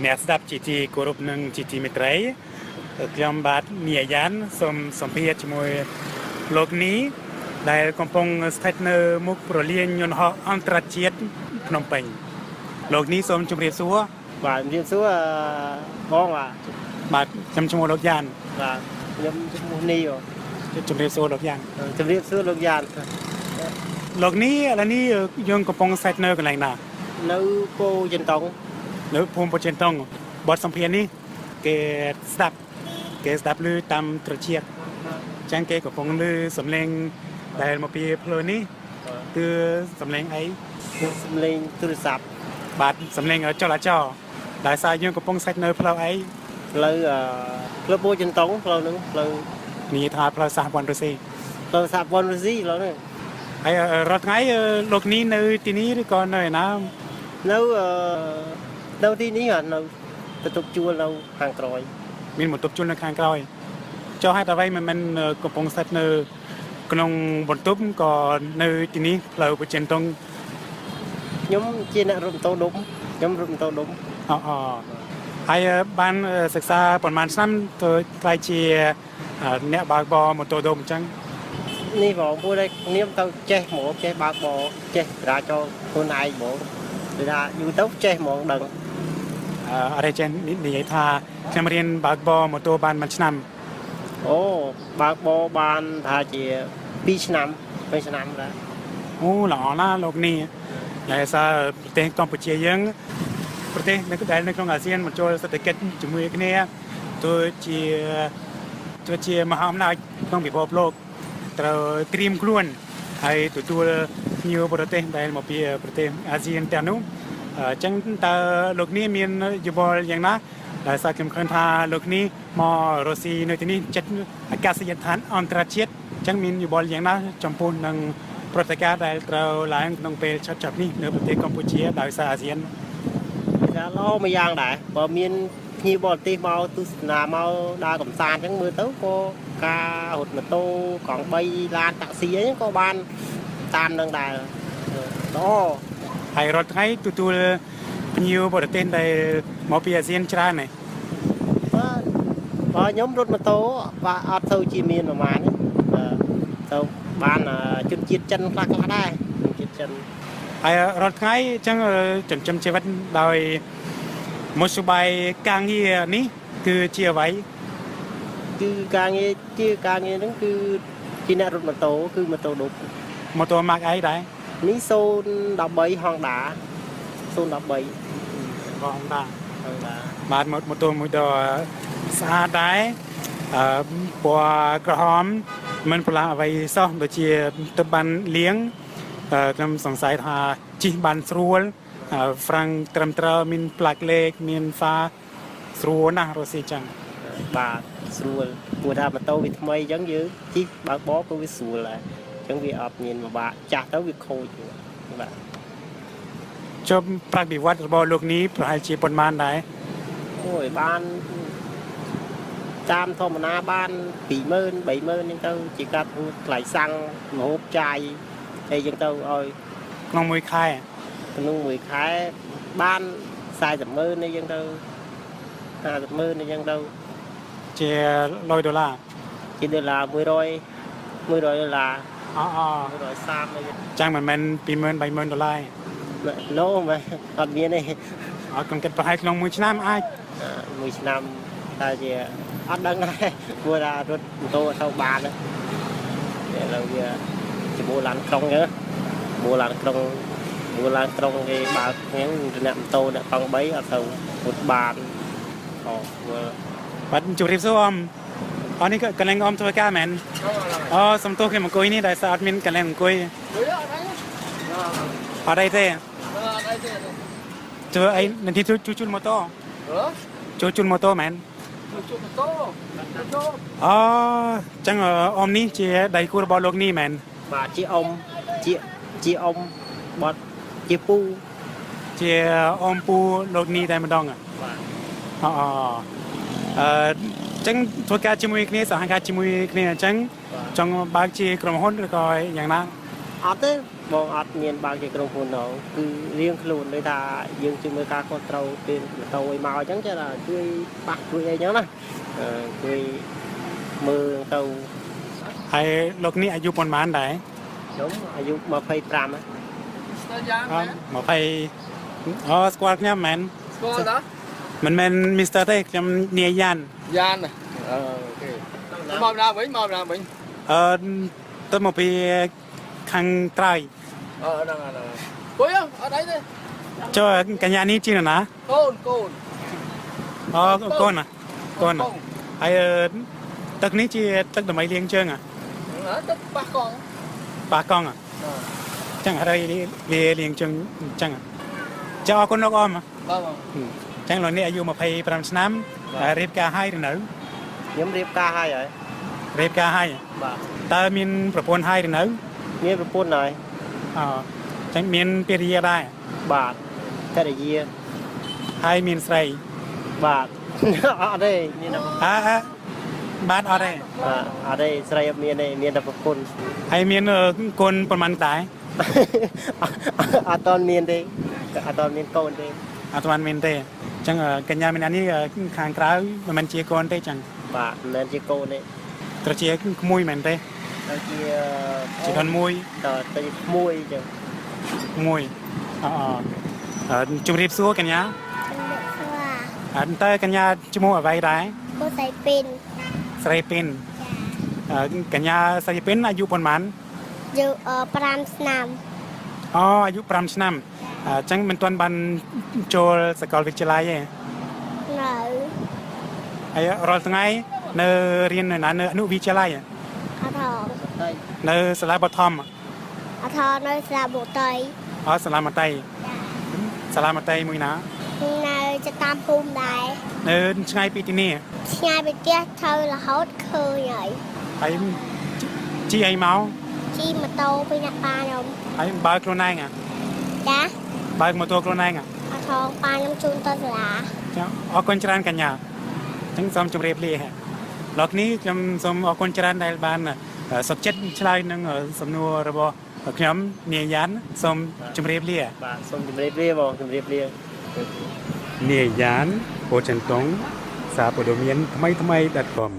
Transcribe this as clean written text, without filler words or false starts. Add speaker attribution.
Speaker 1: អ្នកស្ដាប់ជីទីគោរពនឹងជីទីមេត្រីខ្ញុំបាទនីយ៉ានសូមសម្ភាសជាមួយលោកនេះដែលកំពុងស្ថិតនៅមុខប្រលានយន្តហោះអន្តរជាតិភ្នំពេញលោកនេះសូមជម្រាបសួរ
Speaker 2: បាទជម្រាបសួរបង
Speaker 1: បាទខ្ញុំឈ្មោះលោកយ៉ាន
Speaker 2: បាទខ្ញុំឈ្មោះនី
Speaker 1: ជម្រាបសួរលោកយ៉ាន
Speaker 2: ជម្រាបសួរលោកយ៉ាន
Speaker 1: លោកនេះឥឡូវនេះយើងកំពុងស្ថិតនៅកន្លែងណា
Speaker 2: នៅពោធិ៍ចិនតុង
Speaker 1: នៅភូមិពោធិ៍ចិនតុងបទសម្ភាសន៍នេះគេស្ដាប់ឮតាមត្រចៀកចឹងគេកំពុងឮសំឡេងដែលមកពីផ្លូវនេះគឺសំឡេងអី
Speaker 2: សំឡេងទូរស័ព្ទ
Speaker 1: បាទសំឡេងចលចលដោយសារយើងកំពុងស្ថិតនៅផ្លូវអី
Speaker 2: ផ្លូវពោធិ៍ចិនតុងផ្លូវហ្នឹងផ្លូវ
Speaker 1: នេះថាផ្លូវសហព័ន្ធរុស្ស៊ី
Speaker 2: ផ្លូវសហព័ន្ធរុស្ស៊ីផ្លូវហ្នឹង
Speaker 1: ហើយរាល់ថ្ងៃលោកនេះនៅទីនេះឬក៏នៅឯណា
Speaker 2: នៅទីនេះនៅបន្ទប់ជួលនៅខាងក្រោយ
Speaker 1: មានបន្ទប់ជួលនៅខាងក្រោយចុះហេតុអ្វីមិនកំពុងស្ថិតនៅក្នុងបន្ទប់ក៏នៅទីនេះផ្លូវពោធិ៍ចិនតុង
Speaker 2: ខ្ញុំជាអ្នករត់ម៉ូតូដុំខ្ញុំរត់ម៉ូតូដុំ
Speaker 1: ហើយបានសិក្សាប្រហែលឆ្នាំទៅខ្លាយជាអ្នកបើកបរម៉ូតូដុំអញ្ចឹង
Speaker 2: នេះបងពួកនេះខ្ញុំទៅចេះហ្មងចេះបើកបរចេះចរាចរណ៍ខ្លួនឯងហ្មងគឺថាយូរទៅចេះហ្មងដឹង
Speaker 1: អរេចេះនិយាយថាខ្ញុំរៀនបើកបរម៉ូតូបាន1ឆ្នាំ
Speaker 2: អូបើកបរបានថាជា2ឆ្នាំ3ឆ្នាំដែរ
Speaker 1: អូល្អណាស់លោកនេះដែលសារប្រទេសកម្ពុជាយើងប្រទេសនៅក្នុងអាស៊ានមកចូលសេដ្ឋកិច្ចជាមួយគ្នាទោះជាមហាអំណាចក្នុងពិភពលោកត្រូវត្រៀមខ្លួនហើយទទួលភ្ញៀវប្រទេសដែលមកពីប្រទេសអាស៊ានទាំងនោះអញ្ចឹងតើលោកនេះមានយោបល់យ៉ាងណាដែលសារខ្ញុំឃើញថាលោកនេះមករស់ស៊ីនៅទីនេះចិត្តអាកាសយានដ្ឋានអន្តរជាតិអញ្ចឹងមានយោបល់យ៉ាងណាចំពោះនឹងព្រឹត្តិការណ៍ដែលត្រូវឡើងក្នុងពេលឆាប់នេះនៅប្រទេសកម្ពុជាដោយសារអាស៊ាន
Speaker 2: ចាល្អមួយយ៉ាងដែរបើមានភ្ញៀវបរទេសមកទស្សនាមកដើរកម្សាន្តអញ្ចឹងមើលទៅក៏ការរត់ម៉ូតូកង់3ឡានតាក់ស៊ីអីក៏បានតាមនឹងដែរល្អ
Speaker 1: ហើយរាល់ថ្ងៃទទួលភ្ញៀវបរទេសដែលមកពីអាស៊ានច្រើនហ្នឹង
Speaker 2: បាទខ្ញុំរត់ម៉ូតូបាទអត់ទៅជាមានប្រហែលទៅបានជនជាតិចិនខ្លះដែរជនជាតិចិន
Speaker 1: ហើយរាល់ថ្ងៃអញ្ចឹងចិញ្ចឹមជីវិតដោយមធ្យោបាយការងារនេះគឺជាអ្វី
Speaker 2: គឺការងារហ្នឹងគឺជាអ្នករត់ម៉ូតូគឺម៉ូតូឌុប
Speaker 1: ម៉ូតូម៉ាកអីដែរ
Speaker 2: នេះ013 Honda
Speaker 1: Honda បាទម៉ូតូមួយដ៏ស្អាតដែរពណ៌ក្រហមមិនប្រឡាក់អ្វីសោះដូចជាទឹកបានលាងខ្ញុំសង្ស័យថាជិះបានស្រួលហ្វ្រាំងត្រឹមត្រូវមានផ្លាកលេខមានហ្វាស្រួលណាស់រស់ស៊ីចឹង
Speaker 2: បាទស្រួលព្រោះថាម៉ូតូវាថ្មីអញ្ចឹងយើងជិះបើកបរក៏វាស្រួលដែរអញ្ចឹងវាអត់មានពិបាកចាស់ទៅវាខូចបាទ
Speaker 1: ជប់ប្រាក់បៀវត្សរបស់លោកនេះប្រហែលជាប៉ុន្មានដែរ
Speaker 2: អូយបានតាមធម្មតាបាន20000 30000ហ្នឹងទៅជាកាត់ថ្លៃសាំងម្ហូបចាយអីចឹងទៅឲ្យ
Speaker 1: ក្នុងមួយខែ
Speaker 2: បាន400,000អីចឹងទៅ500,000អីចឹងទៅ
Speaker 1: ជា$100
Speaker 2: ជា$100 $100$130អី
Speaker 1: ចឹងមិនមែន$20,000 $30,000
Speaker 2: ណូមែនអត់មានទេ
Speaker 1: អត់ខ្ញុំគិតប្រហែលក្នុងមួយឆ្នាំអាច
Speaker 2: មួយឆ្នាំតែជាអត់ដឹងដែរព្រោះថារត់ម៉ូតូទៅបានឥឡូវវាជាមួយឡានក្រុងអញ្ចឹងមួយឡានក្រុងគេបើកហ្នឹងអ្នកម៉ូតូអ្នកកង់3អត់ទៅរត់បាន
Speaker 1: បាទជម្រាបសួរអនេះកន្លែងធ្វើការមែនសំទោសខ្ញុំអង្គុយនេះដោយសារអត់មានកន្លែងអង្គុយអត់អីទេធ្វើអីនាទីជួលម៉ូតូជួលម៉ូតូមែនចឹងអ៊ំនេះជាដៃគូរបស់លោកនេះមែន
Speaker 2: បាទជាអ៊ំបាត់ជាពូ
Speaker 1: ជាអ៊ំពូលោកនេះតែម្ដងបាទចឹងធ្វើការជាមួយគ្នាសហការជាមួយគ្នាអញ្ចឹងចង់បើកជាក្រុមហ៊ុនឬក៏យ៉ាងណា
Speaker 2: អត់ទេ บองอัดเมียนบางเจกรงพูนน้องคือเลี้ยงขลุ่นเลยถ้ายังจึงมือการคนเราเป็นเราไอ้มาจังจะlàช่วยปักช่วยอะไรเนาะนะช่วยมือเรา
Speaker 1: ไอ้โลกนี้อายุประมาณไหน
Speaker 2: đúng อายุมาไฟปรามนะ
Speaker 1: มาไปอ๋อสควอตเนี่ยแมน
Speaker 3: Con đó.
Speaker 1: มันแมนมิสเตอร์เต้จำเนียยัน
Speaker 3: Gian này. Ok. Mòm ra bánh.
Speaker 1: ต้นมาปีข้างใต้
Speaker 3: Đang là. Quấy không? Ở đấy đi.
Speaker 1: เจ้ากัญญานี้จริงนะ
Speaker 3: Côn.
Speaker 1: อ๋อก้นอ่ะก้นอ่ะ
Speaker 3: Côn.
Speaker 1: ไอ้ตึกนี้จีตึกทำไมเลี้ยงเชิงอ่ะ
Speaker 3: Đó, tức ba con.
Speaker 1: ปากกองอ่ะจังอะไรเลี้ยงเชิงจังอ่ะจะเอาคนนอกอ้อมอ่ะ
Speaker 3: Vâng.
Speaker 1: จังหลังนี้อายุมาไปประมาณน้ำเรียบกาให้หรือหนู
Speaker 2: nhóm riêng ca hai rồi
Speaker 1: เรียบกาให้
Speaker 2: bà
Speaker 1: ตามีนประพนให้หรือหนู
Speaker 2: miếng bột phun này
Speaker 1: อ๋อจังมีนเปียรีได้
Speaker 2: bà cái này gì
Speaker 1: ให้มีนใส่
Speaker 2: bà ở đây miếng nào
Speaker 1: บ้านอะไร
Speaker 2: ở đây xây miếng này miếng là bột phun
Speaker 1: ให้มีนคนประมาณตาย
Speaker 2: à toàn miếng đây à toàn miếng côn đây
Speaker 1: อาตวันมีนเตจังกัญญามีนอันนี้ข้างกลางมันเชียกอนเตจัง
Speaker 2: bà nên chỉ côn đấy
Speaker 1: ตระเชียมุยเหมือนเต
Speaker 2: rồi chỉ
Speaker 1: จีทอนมุย
Speaker 2: rồi chỉ muôi chứ
Speaker 1: มุยอ๋อจุ่มรีบสู้กันยะ
Speaker 4: ว่า
Speaker 1: เตกัญญาจมูกเอาไว้ได้
Speaker 4: côใส่เป็น
Speaker 1: ใส่เป็นกัญญาใส่เป็นอายุประมาณ
Speaker 4: อยู่ปรามสนาม
Speaker 1: อ๋ออายุประมาณឆ្នាំจังเป็นตอนบันโจลสกอลวิทยาลัย
Speaker 4: หนู
Speaker 1: ไอ้รอตั้งไงในเรียนในอนุวิทยาลัย
Speaker 4: อาทอง
Speaker 2: đây
Speaker 1: ในสลาบทอม
Speaker 4: อาทองในสระบุตร
Speaker 1: อ๋อสลามาไตสลามาไตมุยนะ
Speaker 4: ในจะตามภูมิได้
Speaker 1: ในช่ไงปีที่นี่
Speaker 4: งานไปเตี้ยเธอละเขาเคยใหญ่
Speaker 1: ไอ้จีไอ้เมา
Speaker 4: ที่มาโตไปนักปลาหนม
Speaker 1: ไอ้บาร์โครนายไง
Speaker 4: จ้ะ
Speaker 1: บาร์มาตัวโครนายไง
Speaker 4: อาทองปลาน้ำจุนต้นสลา
Speaker 1: จ้าออกคนจรานกันยาทั้งสองจมเรียบเรียฮะหลอกนี้จำสมออกคนจรานในบ้านสกเจ็ดชลายนึงสำนัวระบบขยมเนียยันสมจมเรียบเรีย
Speaker 2: bà xong chùm riêng riêng vào chùm riêng riêng
Speaker 1: เนียยันโอจันตงสาปดเมียนทำไมดัดกลม